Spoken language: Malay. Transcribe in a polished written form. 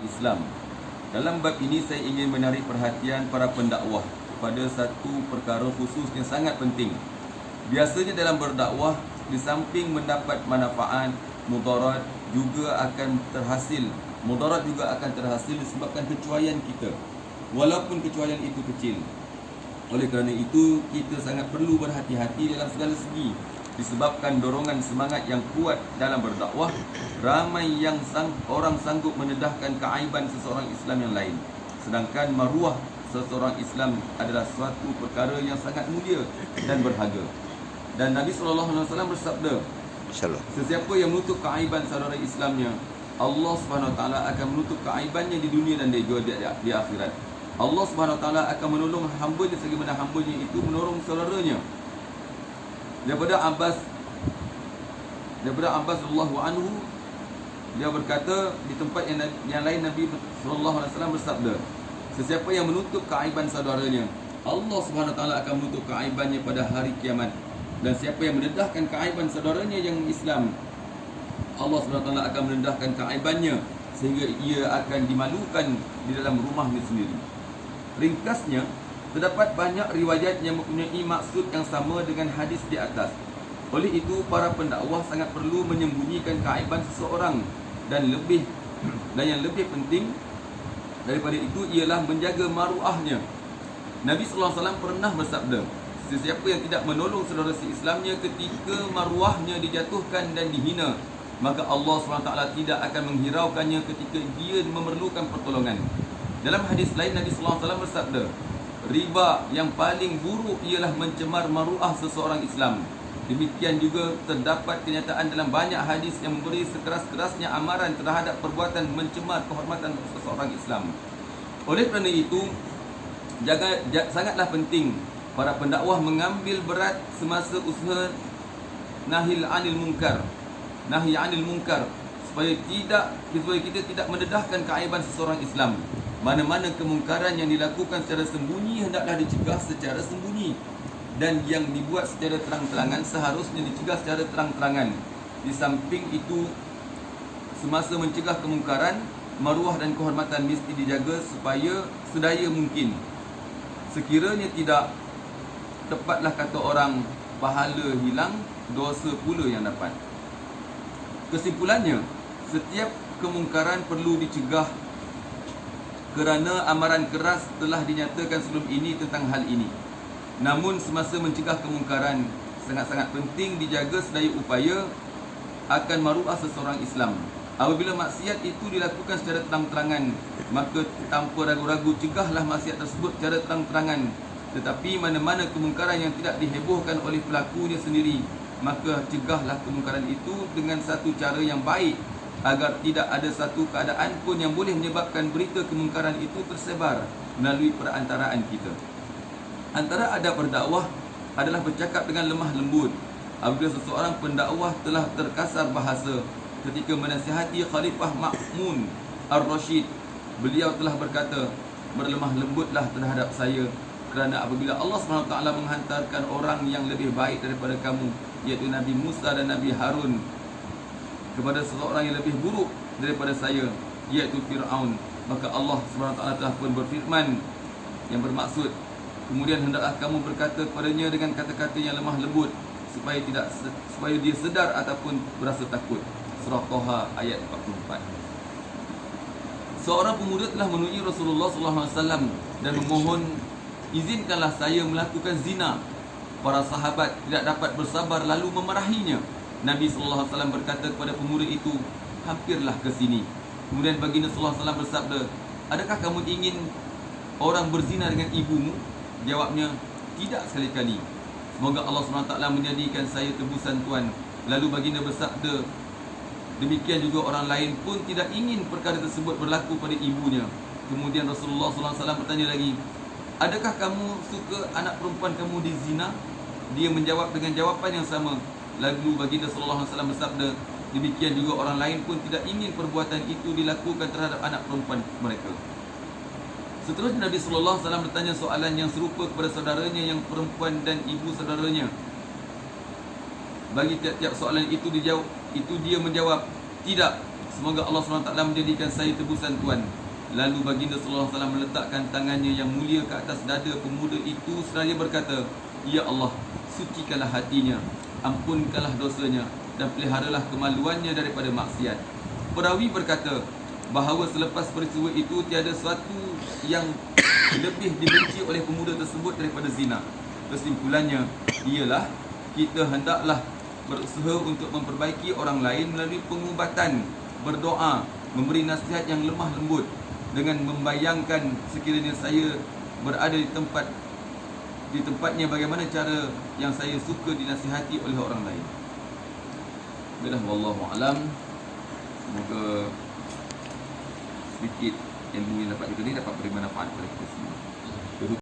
Islam. Dalam bab ini saya ingin menarik perhatian para pendakwah kepada satu perkara khusus yang sangat penting. Biasanya dalam berdakwah, di samping mendapat manfaat, mudarat juga akan terhasil. Mudarat juga akan terhasil disebabkan kecuaian kita, walaupun kecuaian itu kecil. Oleh kerana itu, kita sangat perlu berhati-hati dalam segala segi. Disebabkan dorongan semangat yang kuat dalam berdakwah, ramai yang orang sanggup mendedahkan keaiban seseorang Islam yang lain. Sedangkan maruah seseorang Islam adalah suatu perkara yang sangat mulia dan berharga. Dan Nabi SAW bersabda, sesiapa yang menutup keaiban saudara Islamnya, Allah SWT akan menutup keaibannya di dunia dan di akhirat. Allah SWT akan menolong hambanya sebagaimana hambanya itu menolong saudaranya. Daripada Abbas radhiyallahu anhu, dia berkata di tempat yang lain, Nabi sallallahu alaihi wasallam bersabda, sesiapa yang menutup keaiban saudaranya, Allah Subhanahu wa taala akan menutup keaibannya pada hari kiamat. Dan siapa yang mendedahkan keaiban saudaranya yang Islam, Allah Subhanahu wa taala akan mendedahkan keaibannya sehingga ia akan dimalukan di dalam rumahnya sendiri. Ringkasnya, terdapat banyak riwayat yang mempunyai maksud yang sama dengan hadis di atas. Oleh itu, para pendakwah sangat perlu menyembunyikan keaiban seseorang dan yang lebih penting daripada itu ialah menjaga maruahnya. Nabi SAW pernah bersabda, sesiapa yang tidak menolong saudara se-Islamnya ketika maruahnya dijatuhkan dan dihina, maka Allah SWT tidak akan menghiraukannya ketika dia memerlukan pertolongan. Dalam hadis lain, Nabi SAW bersabda, riba yang paling buruk ialah mencemar maruah seseorang Islam. Demikian juga terdapat kenyataan dalam banyak hadis yang memberi sekeras-kerasnya amaran terhadap perbuatan mencemar kehormatan seseorang Islam. Oleh kerana itu, sangatlah penting para pendakwah mengambil berat semasa usaha nahi anil munkar supaya kita tidak mendedahkan keaiban seseorang Islam. Mana-mana kemungkaran yang dilakukan secara sembunyi hendaklah dicegah secara sembunyi, dan yang dibuat secara terang-terangan seharusnya dicegah secara terang-terangan. Di samping itu, semasa mencegah kemungkaran, maruah dan kehormatan mesti dijaga supaya sedaya mungkin. Sekiranya tidak, tepatlah kata orang, pahala hilang, dosa pula yang dapat. Kesimpulannya, setiap kemungkaran perlu dicegah kerana amaran keras telah dinyatakan sebelum ini tentang hal ini. Namun semasa mencegah kemungkaran, sangat-sangat penting dijaga sedaya upaya akan maruah seseorang Islam. Apabila maksiat itu dilakukan secara terang-terangan, maka tanpa ragu-ragu cegahlah maksiat tersebut secara terang-terangan. Tetapi mana-mana kemungkaran yang tidak dihebohkan oleh pelakunya sendiri, maka cegahlah kemungkaran itu dengan satu cara yang baik, agar tidak ada satu keadaan pun yang boleh menyebabkan berita kemungkaran itu tersebar melalui perantaraan kita. Antara adab berdakwah adalah bercakap dengan lemah lembut. Apabila seseorang pendakwah telah terkasar bahasa ketika menasihati Khalifah Ma'mun Ar-Rashid, beliau telah berkata, berlemah lembutlah terhadap saya, kerana apabila Allah SWT menghantarkan orang yang lebih baik daripada kamu, iaitu Nabi Musa dan Nabi Harun, kepada seseorang yang lebih buruk daripada saya, iaitu Fir'aun, maka Allah SWT telah pun berfirman yang bermaksud, kemudian hendaklah kamu berkata kepadanya dengan kata-kata yang lemah lembut supaya dia sedar ataupun berasa takut. Surah Toha ayat 44. Seorang pemuda telah menemui Rasulullah SAW dan memohon, izinkanlah saya melakukan zina. Para sahabat tidak dapat bersabar lalu memarahinya. Nabi SAW berkata kepada pemuda itu, hampirlah ke sini. Kemudian baginda SAW bersabda, adakah kamu ingin orang berzina dengan ibumu? Jawabnya, tidak sekali-kali. Semoga Allah SWT menjadikan saya tebusan Tuan. Lalu baginda bersabda, demikian juga orang lain pun tidak ingin perkara tersebut berlaku pada ibunya. Kemudian Rasulullah SAW bertanya lagi, adakah kamu suka anak perempuan kamu dizina? Dia menjawab dengan jawapan yang sama. Lalu baginda sallallahu alaihi wasallam bersabda, demikian juga orang lain pun tidak ingin perbuatan itu dilakukan terhadap anak perempuan mereka. Seterusnya Nabi sallallahu alaihi wasallam bertanya soalan yang serupa kepada saudaranya yang perempuan dan ibu saudaranya. Bagi tiap-tiap soalan itu dia menjawab, tidak, Semoga Allah SWT menjadikan saya tebusan Tuan. Lalu baginda sallallahu alaihi wasallam meletakkan tangannya yang mulia ke atas dada pemuda itu seraya berkata, Ya Allah, sucikanlah hatinya, ampunkanlah dosanya, dan peliharalah kemaluannya daripada maksiat. Perawi berkata bahawa selepas peristiwa itu tiada sesuatu yang lebih dibenci oleh pemuda tersebut daripada zina. Kesimpulannya ialah kita hendaklah berusaha untuk memperbaiki orang lain melalui pengubatan, berdoa, memberi nasihat yang lemah lembut, dengan membayangkan sekiranya saya berada di tempatnya, bagaimana cara yang saya suka dinasihati oleh orang lain. Baiklah, wallahu alam. Semoga sedikit ilmu yang dapat kita ni dapat beri manfaat kepada kita semua.